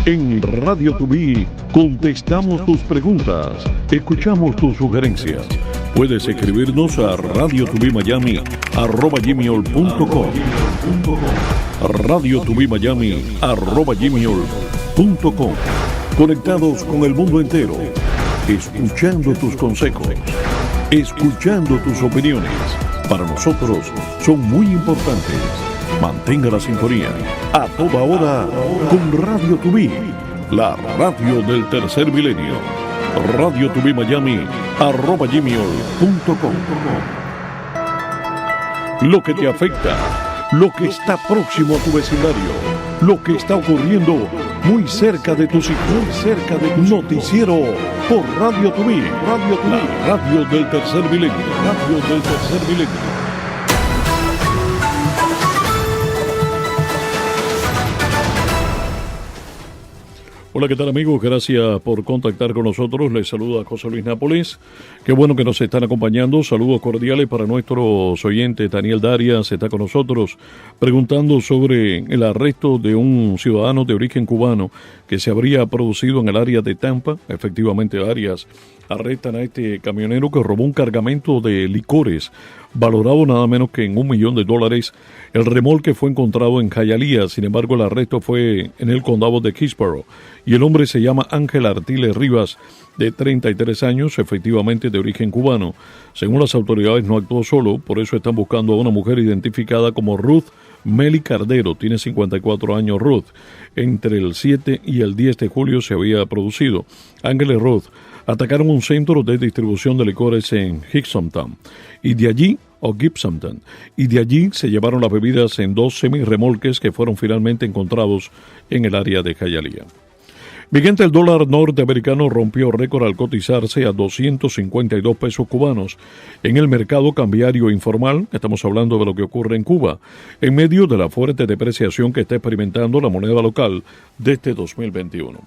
En Radio Tubí contestamos tus preguntas, escuchamos tus sugerencias. Puedes escribirnos a radiotubimayami@gmail.com, radiotubimayami@gmail.com. Conectados con el mundo entero, escuchando tus consejos, escuchando tus opiniones. Para nosotros son muy importantes. Mantenga la sintonía a toda hora con Radio Tubí, la radio del tercer milenio. radiotubimayami@gmail.com. Lo que te afecta, lo que está próximo a tu vecindario, lo que está ocurriendo muy cerca de tus hijos, noticiero por Radio Tubí, la radio del tercer milenio, radio del tercer milenio. Hola, ¿qué tal amigos? Gracias por contactar con nosotros. Les saluda José Luis Nápoles. Qué bueno que nos están acompañando. Saludos cordiales para nuestros oyentes. Daniel Darias está con nosotros preguntando sobre el arresto de un ciudadano de origen cubano que se habría producido en el área de Tampa. Efectivamente, Arias arrestan a este camionero que robó un cargamento de licores valorado nada menos que en $1 millón. El remolque fue encontrado en Hialeah, sin embargo el arresto fue en el condado de Hillsborough y el hombre se llama Ángel Artiles Rivas, de 33 años, efectivamente de origen cubano. Según las autoridades no actuó solo, por eso están buscando a una mujer identificada como Ruth Meli Cardero, tiene 54 años Ruth. Entre el 7 y el 10 de julio se había producido. Ángel y Ruth atacaron un centro de distribución de licores en Gibsontown y de allí se llevaron las bebidas en 2 semirremolques que fueron finalmente encontrados en el área de Hialeah. Vigente, el dólar norteamericano rompió récord al cotizarse a 252 pesos cubanos en el mercado cambiario informal. Estamos hablando de lo que ocurre en Cuba, en medio de la fuerte depreciación que está experimentando la moneda local desde 2021.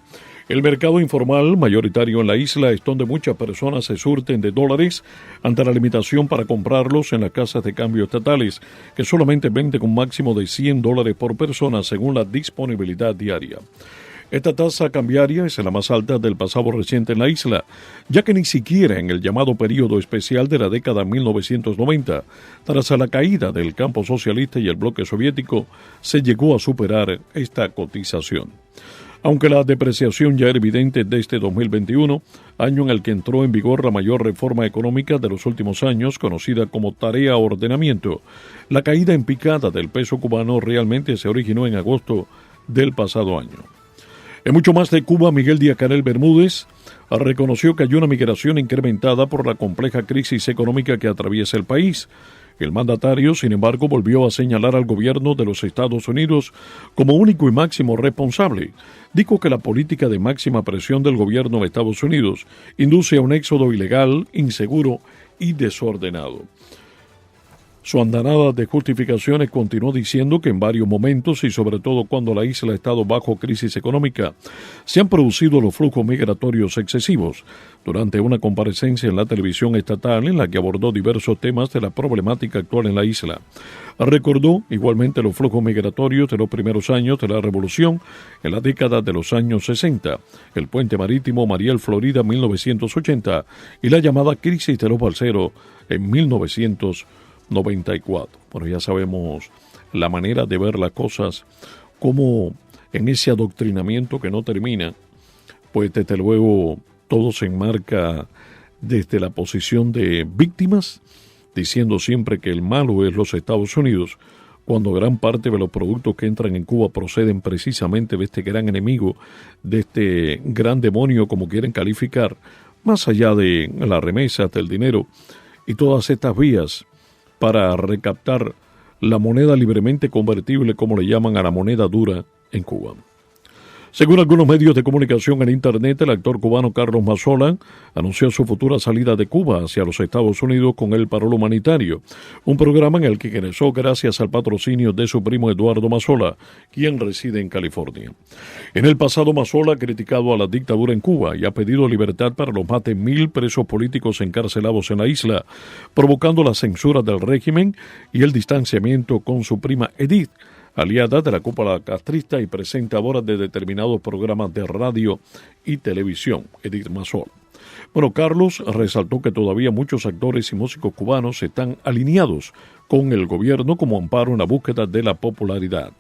El mercado informal, mayoritario en la isla, es donde muchas personas se surten de dólares ante la limitación para comprarlos en las casas de cambio estatales, que solamente venden un máximo de $100 por persona según la disponibilidad diaria. Esta tasa cambiaria es la más alta del pasado reciente en la isla, ya que ni siquiera en el llamado período especial de la década 1990, tras la caída del campo socialista y el bloque soviético, se llegó a superar esta cotización. Aunque la depreciación ya era evidente desde 2021, año en el que entró en vigor la mayor reforma económica de los últimos años, conocida como Tarea Ordenamiento, la caída en picada del peso cubano realmente se originó en agosto del pasado año. En mucho más de Cuba, Miguel Díaz-Canel Bermúdez reconoció que hay una migración incrementada por la compleja crisis económica que atraviesa el país. El mandatario, sin embargo, volvió a señalar al gobierno de los Estados Unidos como único y máximo responsable. Dijo que la política de máxima presión del gobierno de Estados Unidos induce a un éxodo ilegal, inseguro y desordenado. Su andanada de justificaciones continuó diciendo que en varios momentos y sobre todo cuando la isla ha estado bajo crisis económica, se han producido los flujos migratorios excesivos. Durante una comparecencia en la televisión estatal en la que abordó diversos temas de la problemática actual en la isla, recordó igualmente los flujos migratorios de los primeros años de la revolución en la década de los años 60, el puente marítimo Mariel Florida 1980 y la llamada crisis de los balseros en 1994. Bueno, ya sabemos la manera de ver las cosas, como en ese adoctrinamiento que no termina, pues desde luego todo se enmarca desde la posición de víctimas, diciendo siempre que el malo es los Estados Unidos, cuando gran parte de los productos que entran en Cuba proceden precisamente de este gran enemigo, de este gran demonio, como quieren calificar, más allá de las remesas, del dinero y todas estas vías para recaptar la moneda libremente convertible, como le llaman a la moneda dura en Cuba. Según algunos medios de comunicación en Internet, el actor cubano Carlos Mazzola anunció su futura salida de Cuba hacia los Estados Unidos con el Parol Humanitario, un programa en el que ingresó gracias al patrocinio de su primo Eduardo Mazzola, quien reside en California. En el pasado, Mazzola ha criticado a la dictadura en Cuba y ha pedido libertad para los más de 1,000 presos políticos encarcelados en la isla, provocando la censura del régimen y el distanciamiento con su prima Edith, aliada de la cúpula castrista y presentadora de determinados programas de radio y televisión, Edith Masol. Bueno, Carlos resaltó que todavía muchos actores y músicos cubanos están alineados con el gobierno como amparo en la búsqueda de la popularidad.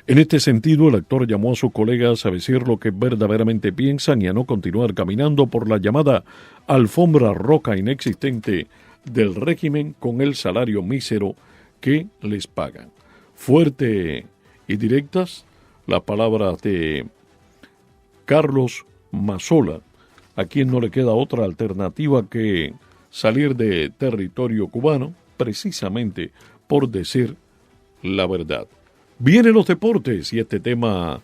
En este sentido, el actor llamó a sus colegas a decir lo que verdaderamente piensan y a no continuar caminando por la llamada alfombra roja inexistente del régimen con el salario mísero que les pagan. Fuerte y directas las palabras de Carlos Mazola, a quien no le queda otra alternativa que salir de territorio cubano, precisamente por decir la verdad. Vienen los deportes y este tema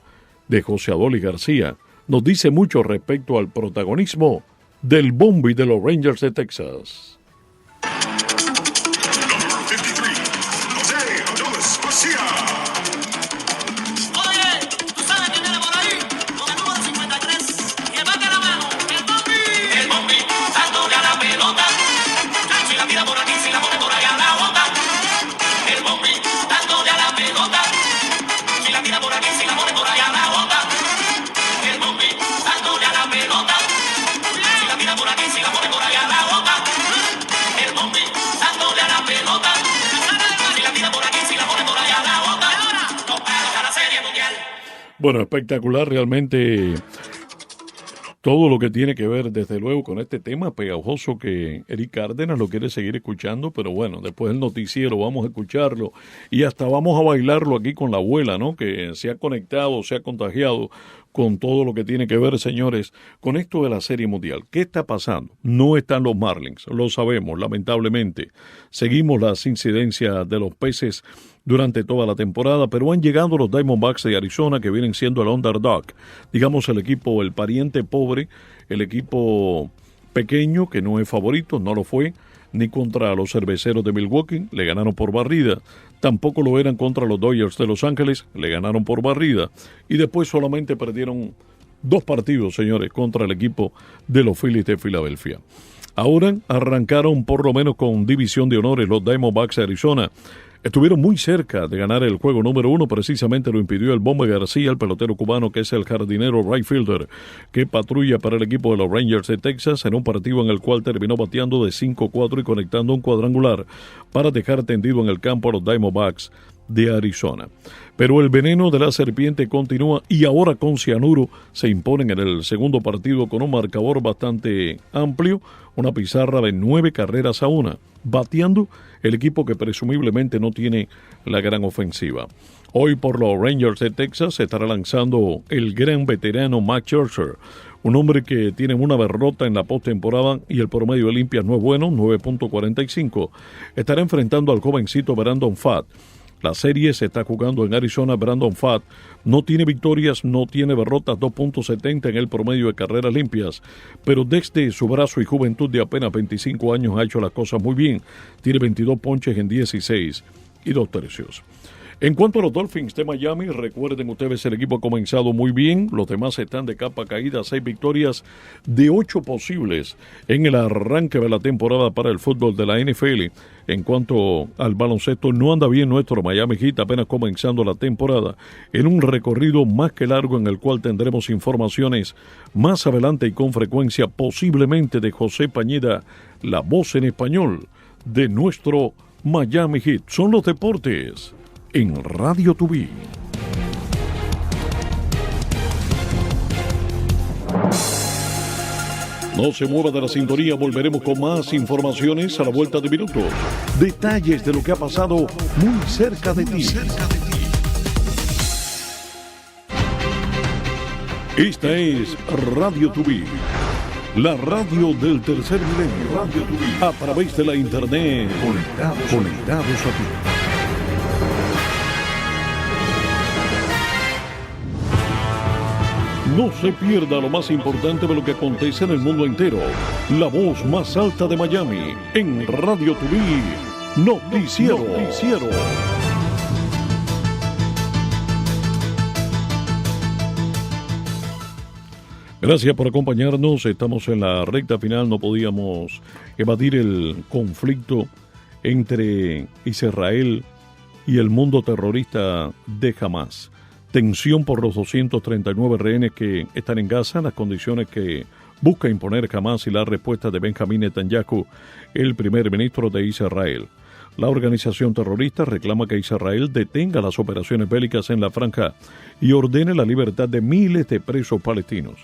de José Adolis García nos dice mucho respecto al protagonismo del Bombi de los Rangers de Texas. Bueno, espectacular realmente todo lo que tiene que ver desde luego con este tema pegajoso que Eric Cárdenas lo quiere seguir escuchando, pero bueno, después del noticiero vamos a escucharlo y hasta vamos a bailarlo aquí con la abuela, ¿no? Que se ha conectado, se ha contagiado con todo lo que tiene que ver, señores, con esto de la Serie Mundial. ¿Qué está pasando? No están los Marlins, lo sabemos, lamentablemente. Seguimos las incidencias de los peces durante toda la temporada, pero han llegado los Diamondbacks de Arizona, que vienen siendo el underdog, digamos el equipo, el pariente pobre, el equipo pequeño que no es favorito, no lo fue, ni contra los Cerveceros de Milwaukee, le ganaron por barrida, tampoco lo eran contra los Dodgers de Los Ángeles, le ganaron por barrida, y después solamente perdieron 2 partidos, señores, contra el equipo de los Phillies de Filadelfia. Ahora arrancaron por lo menos con división de honores los Diamondbacks de Arizona. Estuvieron muy cerca de ganar el juego número 1, precisamente lo impidió el Bombi García, el pelotero cubano que es el jardinero right fielder, que patrulla para el equipo de los Rangers de Texas en un partido en el cual terminó bateando de 5-4 y conectando un cuadrangular para dejar tendido en el campo a los Diamondbacks de Arizona. Pero el veneno de la serpiente continúa y ahora con cianuro se imponen en el segundo partido con un marcador bastante amplio, una pizarra de 9-1, bateando el equipo que presumiblemente no tiene la gran ofensiva. Hoy por los Rangers de Texas se estará lanzando el gran veterano Max Scherzer, un hombre que tiene una derrota en la postemporada y el promedio de limpias no es bueno, 9.45. Estará enfrentando al jovencito Brandon Pfaadt. La serie se está jugando en Arizona. Brandon Pfaadt no tiene victorias, no tiene derrotas, 2.70 en el promedio de carreras limpias, pero desde su brazo y juventud de apenas 25 años ha hecho las cosas muy bien. Tiene 22 ponches en 16 y 2 tercios. En cuanto a los Dolphins de Miami, recuerden ustedes, el equipo ha comenzado muy bien, los demás están de capa caída, 6 victorias de 8 posibles en el arranque de la temporada para el fútbol de la NFL. En cuanto al baloncesto, no anda bien nuestro Miami Heat, apenas comenzando la temporada, en un recorrido más que largo en el cual tendremos informaciones más adelante y con frecuencia, posiblemente de José Pañeda, la voz en español de nuestro Miami Heat. Son los deportes en Radio Tubí. No se mueva de la sintonía, volveremos con más informaciones a la vuelta de minutos. Detalles de lo que ha pasado muy cerca de ti. Esta es Radio Tubí, la radio del tercer milenio. Radio Tubí, a través de la internet, conectados a ti. No se pierda lo más importante de lo que acontece en el mundo entero. La voz más alta de Miami, en Radio Tubí, Noticiero. Gracias por acompañarnos. Estamos en la recta final. No podíamos evadir el conflicto entre Israel y el mundo terrorista de Hamás. Tensión por los 239 rehenes que están en Gaza, las condiciones que busca imponer Hamás y la respuesta de Benjamín Netanyahu, el primer ministro de Israel. La organización terrorista reclama que Israel detenga las operaciones bélicas en la franja y ordene la libertad de miles de presos palestinos.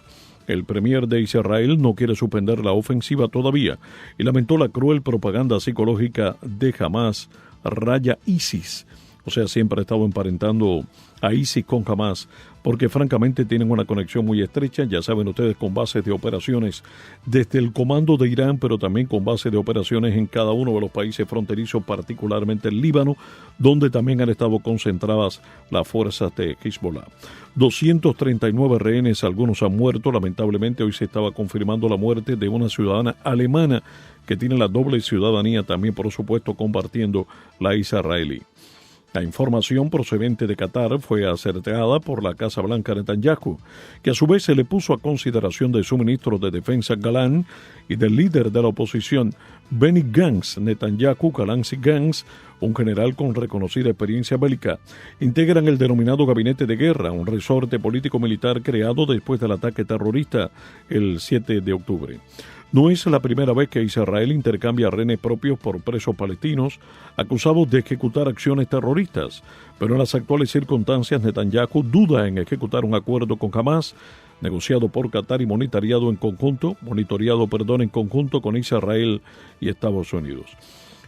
El premier de Israel no quiere suspender la ofensiva todavía y lamentó la cruel propaganda psicológica de Hamás, raya ISIS. O sea, siempre ha estado emparentando a ISIS con Hamás, porque francamente tienen una conexión muy estrecha, ya saben ustedes, con bases de operaciones desde el comando de Irán, pero también con bases de operaciones en cada uno de los países fronterizos, particularmente el Líbano, donde también han estado concentradas las fuerzas de Hezbollah. 239 rehenes, algunos han muerto, lamentablemente hoy se estaba confirmando la muerte de una ciudadana alemana que tiene la doble ciudadanía, también por supuesto compartiendo la israelí. La información procedente de Qatar fue acertada por la Casa Blanca Netanyahu, que a su vez se le puso a consideración de su ministro de Defensa Galán y del líder de la oposición Benny Gantz. Netanyahu, Galán y Gantz, un general con reconocida experiencia bélica, integran el denominado Gabinete de Guerra, un resorte político-militar creado después del ataque terrorista el 7 de octubre. No es la primera vez que Israel intercambia rehenes propios por presos palestinos acusados de ejecutar acciones terroristas, pero en las actuales circunstancias Netanyahu duda en ejecutar un acuerdo con Hamás, negociado por Qatar y monitoreado en conjunto con Israel y Estados Unidos.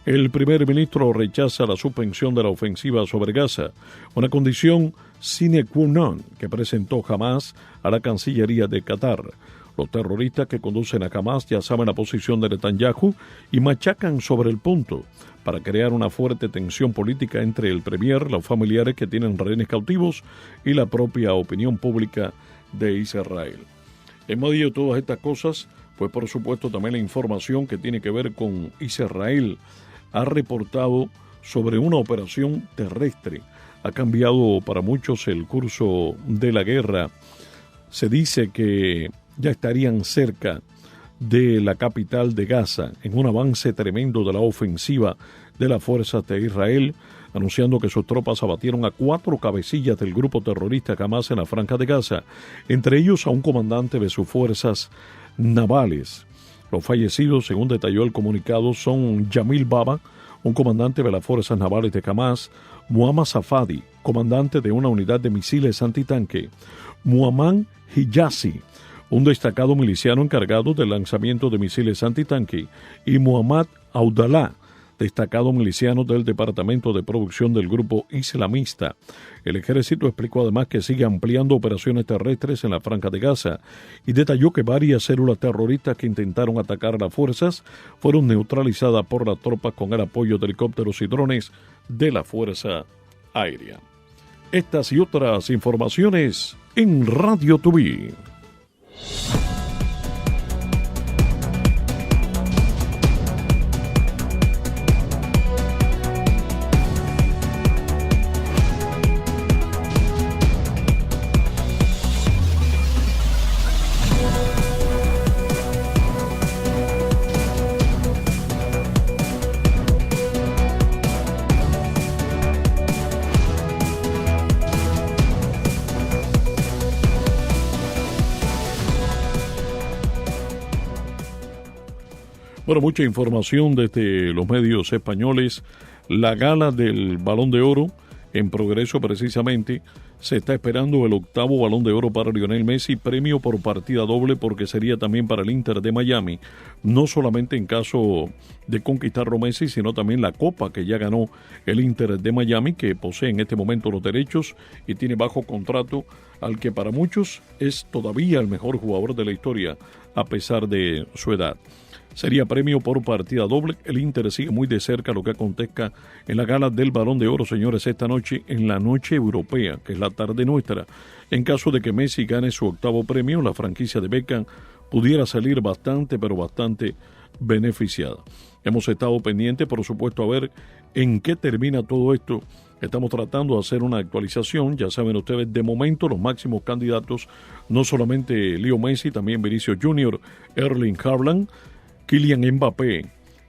El primer ministro rechaza la suspensión de la ofensiva sobre Gaza, una condición sine qua non que presentó Hamás a la Cancillería de Qatar. Los terroristas que conducen a Hamás ya saben la posición de Netanyahu y machacan sobre el punto para crear una fuerte tensión política entre el premier, los familiares que tienen rehenes cautivos y la propia opinión pública de Israel. En medio de todas estas cosas, pues por supuesto también la información que tiene que ver con Israel ha reportado sobre una operación terrestre. Ha cambiado para muchos el curso de la guerra. Se dice que ya estarían cerca de la capital de Gaza, en un avance tremendo de la ofensiva de las fuerzas de Israel, anunciando que sus tropas abatieron a 4 cabecillas del grupo terrorista Hamás en la franja de Gaza, entre ellos a un comandante de sus fuerzas navales. Los fallecidos, según detalló el comunicado, son Yamil Baba, un comandante de las fuerzas navales de Hamás, Muhammad Safadi, comandante de una unidad de misiles antitanque, Muhammad Hijazi, un destacado miliciano encargado del lanzamiento de misiles antitanque, y Muhammad Audalá, destacado miliciano del Departamento de Producción del grupo islamista. El ejército explicó además que sigue ampliando operaciones terrestres en la franja de Gaza y detalló que varias células terroristas que intentaron atacar a las fuerzas fueron neutralizadas por las tropas con el apoyo de helicópteros y drones de la Fuerza Aérea. Estas y otras informaciones en Radio Tubí. Bueno, mucha información desde los medios españoles. La gala del Balón de Oro en progreso precisamente. Se está esperando el 8º Balón de Oro para Lionel Messi, premio por partida doble porque sería también para el Inter de Miami. No solamente en caso de conquistarlo Messi, sino también la copa que ya ganó el Inter de Miami, que posee en este momento los derechos y tiene bajo contrato al que para muchos es todavía el mejor jugador de la historia a pesar de su edad. Sería premio por partida doble. El Inter sigue muy de cerca lo que acontezca en la gala del Balón de Oro, señores, esta noche en la noche europea, que es la tarde nuestra. En caso de que Messi gane su 8º premio, la franquicia de Beckham pudiera salir bastante, pero bastante beneficiada. Hemos estado pendientes, por supuesto, a ver en qué termina todo esto. Estamos tratando de hacer una actualización. Ya saben ustedes, de momento los máximos candidatos, no solamente Leo Messi, también Vinicius Jr., Erling Haaland, Kylian Mbappé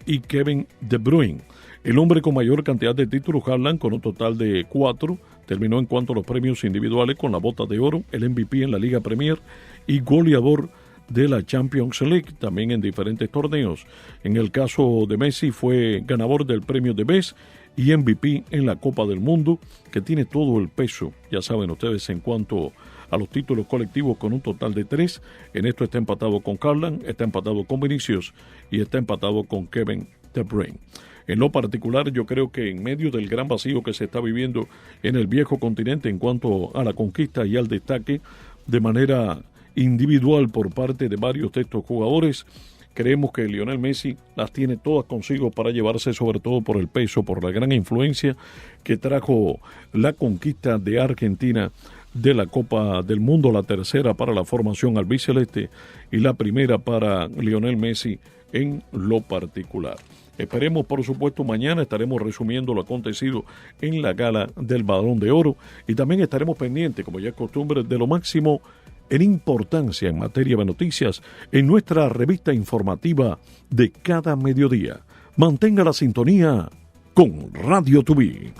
y Kevin De Bruyne. El hombre con mayor cantidad de títulos, Haaland, con un total de 4, terminó en cuanto a los premios individuales con la bota de oro, el MVP en la Liga Premier y goleador de la Champions League, también en diferentes torneos. En el caso de Messi fue ganador del premio de Best y MVP en la Copa del Mundo, que tiene todo el peso, ya saben ustedes, en cuanto a los títulos colectivos con un total de 3. En esto está empatado con Haaland, está empatado con Vinicius y está empatado con Kevin De Bruyne. En lo particular, yo creo que en medio del gran vacío que se está viviendo en el viejo continente en cuanto a la conquista y al destaque de manera individual por parte de varios de estos jugadores, creemos que Lionel Messi las tiene todas consigo para llevarse, sobre todo por el peso, por la gran influencia que trajo la conquista de Argentina de la Copa del Mundo, la tercera para la formación albiceleste y la primera para Lionel Messi en lo particular. Esperemos, por supuesto, mañana estaremos resumiendo lo acontecido en la gala del Balón de Oro y también estaremos pendientes, como ya es costumbre, de lo máximo en importancia en materia de noticias en nuestra revista informativa de cada mediodía. Mantenga la sintonía con Radio Tuví.